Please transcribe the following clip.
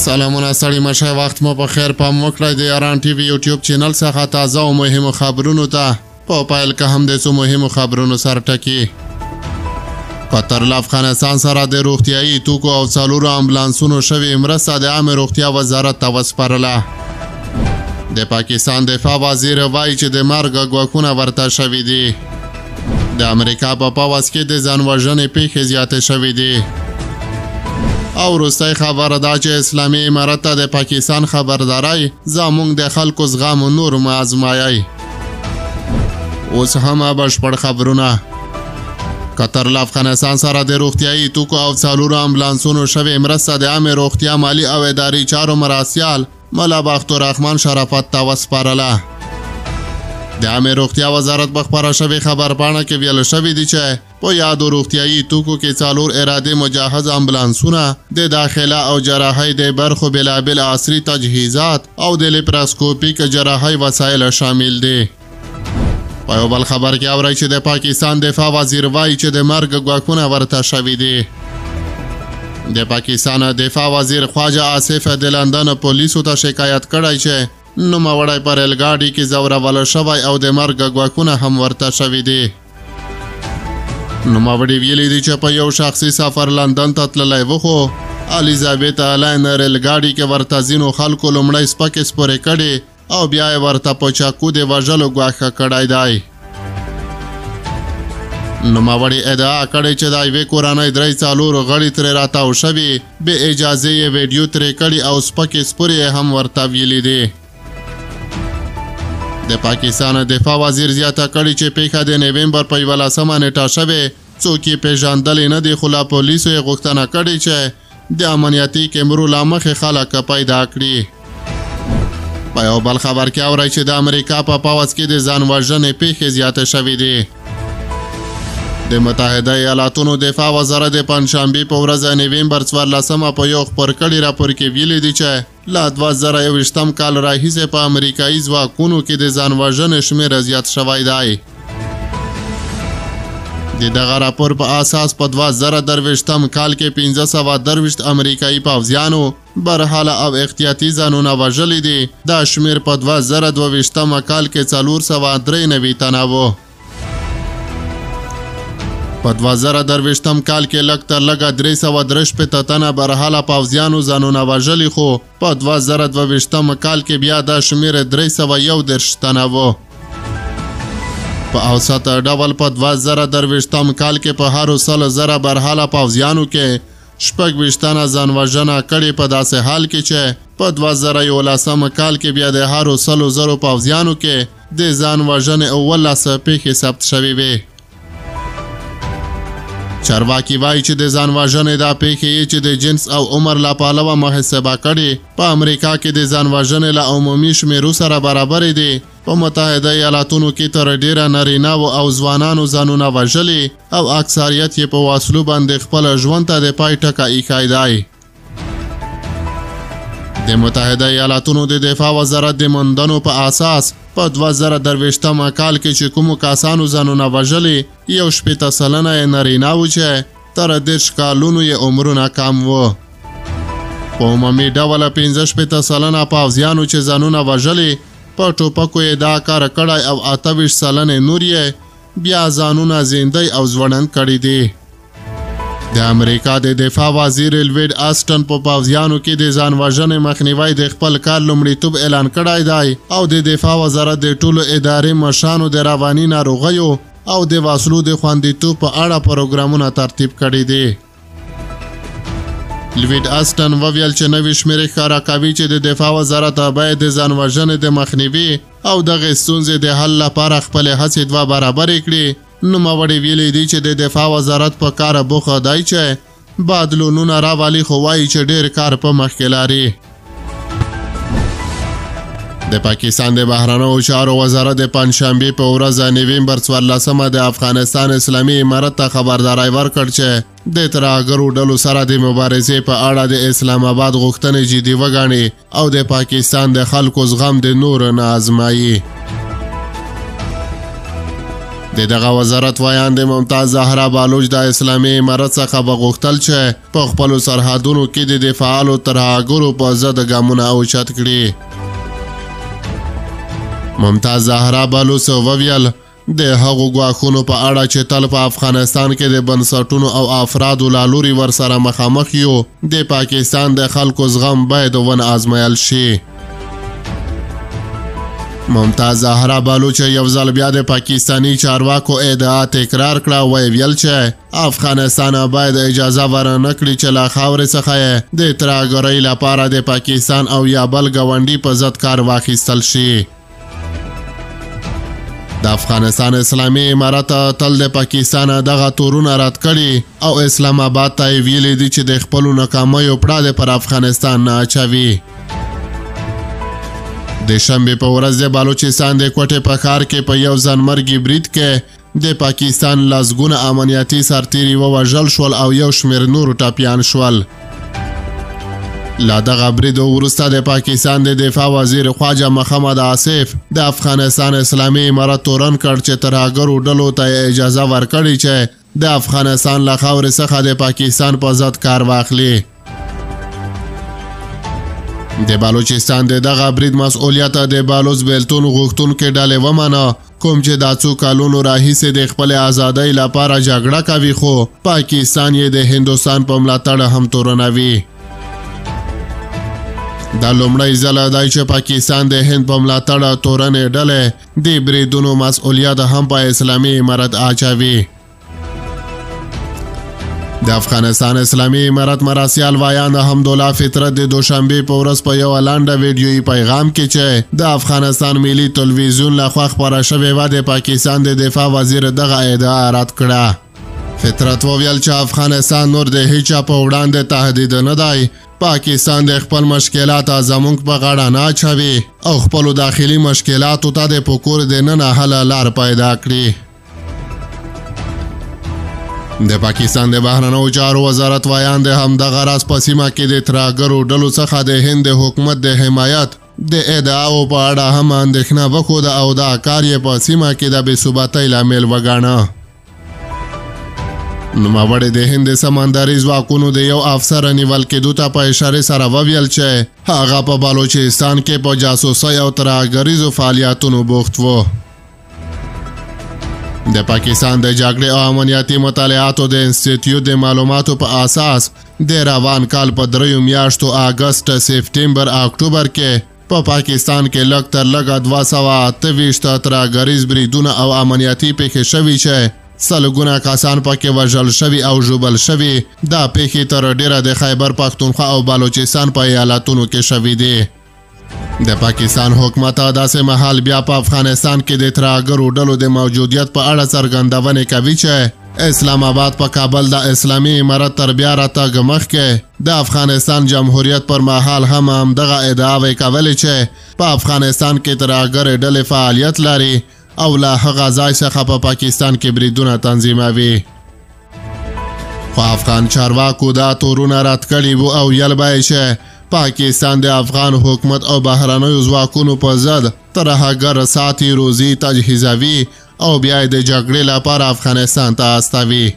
سلامونه ستړي مشه، وخت مو په خیر. پام وکړئ د یاران ټي وي یوټیوب چینل څخه تازه او مهمو خبرونو ته. په پیل کې هم د څو مهمو خبرونو سر ټکي. قطر له افغانستان سره د روغتیایي توکو او څلورو امبولانسونو شوې مرسته د عامه روغتیا وزارت ته وسپارله. د پاکستان دفاع وزیر وایي چې د مرګ ګواښونه ورته شوي دي. د امریکا په پوځ کې د ځان وژنې پیښې زیاتې شوې دي. او وروستی خبره ده چې اسلامي امارت ته د پاکستان خبرداری زموږ د خلکو زغم نور مه ازمایئ. اوس هم بشپړ خبرونه. قطر له افغانستان سره د روغتیایي توکو او څلورو امبولانسونو شوې مرسته د عامې روغتیا مالي او اداري چارو مرستیال ملا بختالرحمن شرافت ته وسپارله. د عامې روغتیا وزارت په خپاره شوې خبرپاڼه کې ویل شوي دي چې په یادو روغتیایي توکو کې څلور ارادي مجهز امبولانسونه د داخله او جراحۍ د برخو بېلابېل عصري تجهیزات او د لیپراسکوپیک جراحۍ وسایل شامل دي. په یو بل خبر کې اورئ چې د پاکستان دفاع وزیر وایي چې د مرګ ګواښونه ورته شوي دي. د پاکستان دفاع وزیر خواجه آصف د لندن پولیسو ته شکایت کړی چې نوموړی په ریل ګاډي کې ځورول شوی او د مرګ ګواښونه هم ورته شوي دي. نوموړي ویلي دي چې په یو شخصي سفر لندن ته تللی و، خو الیزابیتا لاین ریل ګاډي کې ورته ځینو خلکو لومړی سپکې سپورې کړې او بیا یې ورته په چاقو د وژلو ګواښه کړی دی. نوموړي ادعا کړې چې د یوې کورنۍ 3-4 غړي ترې راتاو شوي، بې اجازې یې ویډیو ترې کړي او سپکې سپورې هم ورته ویلي دي. د پاکستان دفاع وزیر زیاته کړي چې پیښه د نومبر په 11 نیټه شوې، څوک یې پیژندلی نه دي، خو له پولیسو یې غوښتنه کړې چې د امنیتي کیمرو له مخې خلک پیدا کړي. په یو بل خبر کې اورئ چې د امریکا په پوځ کې د ځان وژنې پیښې زیاتې شوې دي. د متحده ایالاتونو دفاع وزارت د پنجشنبې په ورځ نومبر 14 په یو خپور کړي راپور کې ویلي دي چې له 2021 کال راهیسې په امریکایي ځواکونو کې د ځان وژنې شمېر زیات شوی دی. د دغه راپور په اساس په 2023 کال کې 523 امریکایي پوځیانو برحاله او احتیاطي ځانونه وژلي دي. دا شمېر په 2022 کال کې 493 تنه و. په 2023 کال کې لږ تر لږه 363 تنه برحاله پوځیانو ځانونه وژلي، خو په 2022 کال کې بیا دا شمېر 311 تنه و. په اوسط ډول په 2023 کال کې په هرو 100,000 برحاله پوځیانو کې 26 تنه ځان وژنه کړې، په داسې حال کې چې په 2011 کال کې بیا د هرو 100,000 پوځیانو کې د ځان وژنې 19 پیښې ثبت شوې وې. چارواکي وایي چې د ځان وژنې دا پیښې چې د جنس او عمر له پلوه محاسبه کړي په امریکا کې د ځان وژنې له عمومي شمېرو سره برابرې دي. په متحده ایالاتونو کې تر ډیره نارینه‌وو او ځوانانو ځانونه وژلي او اکثریت یې په وسلو باندې خپل ژوند ته د پای ټکی ایښی دی. د متحده ایالاتونو د دفاع وزارت د موندنو په اساس په 2023 کال کې چې کومو کسانو ځانونه وژلي 18 سلنه یې نارینه وو چې تر 10 کالونو یې عمرونه کم وو. په عمومي ډول 15 سلنه پوځیانو چې ځانونه وژلي په ټوپکو یې دا کار کړی او 28 سلنه نور یې بیا ځانونه زندۍ او ځوړند کړي دي. د امریکا د دفاع وزیر لوید آسټن په پوځیانو کې د ځان وژنې مخنیوی د خپل کار لومړیتوب اعلان کړی دی او د دفاع وزارت د ټولو ادارې مشرانو د رواني ناروغیو او د وسلو د خوندیتوب په اړه پروګرامونه ترتیب کړي دي. لوید آسټن وویل چې نوې شمېرې ښکاره کوي چې د دفاع وزارت باید د ځان وژنې د مخنیوي او دغې ستونزې د حل لپاره خپلې هڅې 2 برابرې کړي. نوموړي ویلي دي چې د دفاع وزارت په کار بوخه دی چې بدلونونه راولي، خو وایي چې ډېر کار په مخ کې لري. د پاکستان د بهرنیو چارو وزارت د پنجشنبې په ورځ نومبر 14 د افغانستان اسلامي امارت ته خبرداری ورکړ چې د ترهګرو ډلو سره د مبارزې په اړه د اسلام آباد غوښتنې جدي وګڼي او د پاکستان د خلکو زغم د نور نه ازمایي. د دغه وزارت ویاند ممتاز زهرا بالوچ د اسلامي امارت څخه وغوښتل چې په خپلو سرحدونو کې د فعالو ترهګرو په ضد ګامونه اوچت کړي. ممتاز زهرا بالوچ وویل د هغو ګواښونو په اړه چې تل په افغانستان کې د بنسټونو او افرادو له لوري ورسره مخامخ یو، د پاکستان د خلکو زغم باید ونه ازمایل شي. ممتاز زهرا بالوچ یو ځل بیا د پاکستانی چارواکو ادعا تکرار کړه، ویل چې افغانستان باید اجازه ورنه کړي چې له خاورې څخه د ترهګرۍ لپاره د پاکستان او یا بل ګاونډي په ضد کار واخیستل شي. د افغانستان اسلامي امارت تل د پاکستان دغه تورونه رد کړي او اسلام آباد ته یې ویلي دي چې د خپلو ناکامیو پړه پر افغانستان نه اچوي. د شنبې په ورځ د بلوچستان د کوټې په ښار کې په یو ځانمرګي برید کې د پاکستان لسګونه امنیتي سرتیري ووژل شول او یو شمېر نورو ټپیان شول. له دغه برید وروسته د پاکستان د دفاع وزیر خواجه محمد آصف د افغانستان اسلامي امارت تورن کړ چې ترهګرو ډلو ته اجازه ورکړي چې د افغانستان له خاورې څخه د پاکستان په ضد کار واخلي. د بلوچستان د دغه برید مسؤلیت د بلوچ بیلتون غوښتونکې ډلې ومنه، کوم چې دا څو کلونو راهیسې د خپلې ازادۍ لپاره جګړه کوي، خو پاکستان یې د هندوستان په ملاتړ هم تورنوي. دا لومړی ځل دی چې پاکستان د هند په ملاتړ تورنې ډلې د بریدونو مسؤلیت هم په اسلامي امارت اچوي. د افغانستان اسلامي امارت مراسیال ویاند حمدالله فطرت د دوشنبې په ورځ په یو لنډه ویډیویي پیغام کې چې د افغانستان ملي تلویزیون لخوا خپاره شوې وه د پاکستان د دفاع وزیر دغه ادعا رد کړه. فطرت وویل چې افغانستان نور د هیچا په وړاندې تهدید نه دی. پاکستان د خپل مشکلات زموږ په غاړه نه اچوي او خپلو داخلي مشکلاتو ته د پکور دننه حل لار پیدا کړي. د پاکستان د بهرنیو چارو وزارت ویاند همدغه راز په سیمه کې د ترهګرو ډلو څخه د هند د حکومت د حمایت د ادعاو په اړه هم اندېښنه وښوده او دا کار یې په سیمه کې د بېثباتۍ لامل وګاڼه. نوموړي د هند د سمندري ځواکونو د یو افسر نیول کېدو ته په اشارې سره وویل چې هغه په بلوچستان کې په جاسوسۍ او ترهګریزو فعالیتونو بوخت و. د پاکستان د جګړې او امنیتي مطالعاتو د انسټیټیوټ د معلوماتو په اساس د روان کال په 3 میاشتو اګست، سپټمبر، اکتوبر کې په پاکستان کې لږ تر لږه 228 ترهګریز بریدونه او امنیتي پیښې شوي چې سلګونه کسان پکې وژل شوي او ژوبل شوي. دا پیښې تر ډیره د خیبر پښتونخوا او بلوچستان په ایالتونو کې شوي دي. د پاکستان حکومت داسې مهال بیا په افغانستان کې د ترهګرو ډلو د موجودیت په اړه څرګندونې کوي چې اسلام آباد په کابل د اسلامي امارت تر بیا راتګ مخکې د افغانستان جمهوریت پر مهال هم همدغه ادعاوې کولې چې په افغانستان کې ترهګرې ډلې فعالیت لري او له هغه ځای څخه په پاکستان کې بریدونه تنظیموي. خو افغان چارواکو دا تورونه رد کړي وو او ویل به یې چې پاکستان د افغان حکومت او بهرنیو ځواکونو په ضد ترهګر ساتي، روزي، تجهیزوي او بیا د جګړې لپاره افغانستان ته استوي.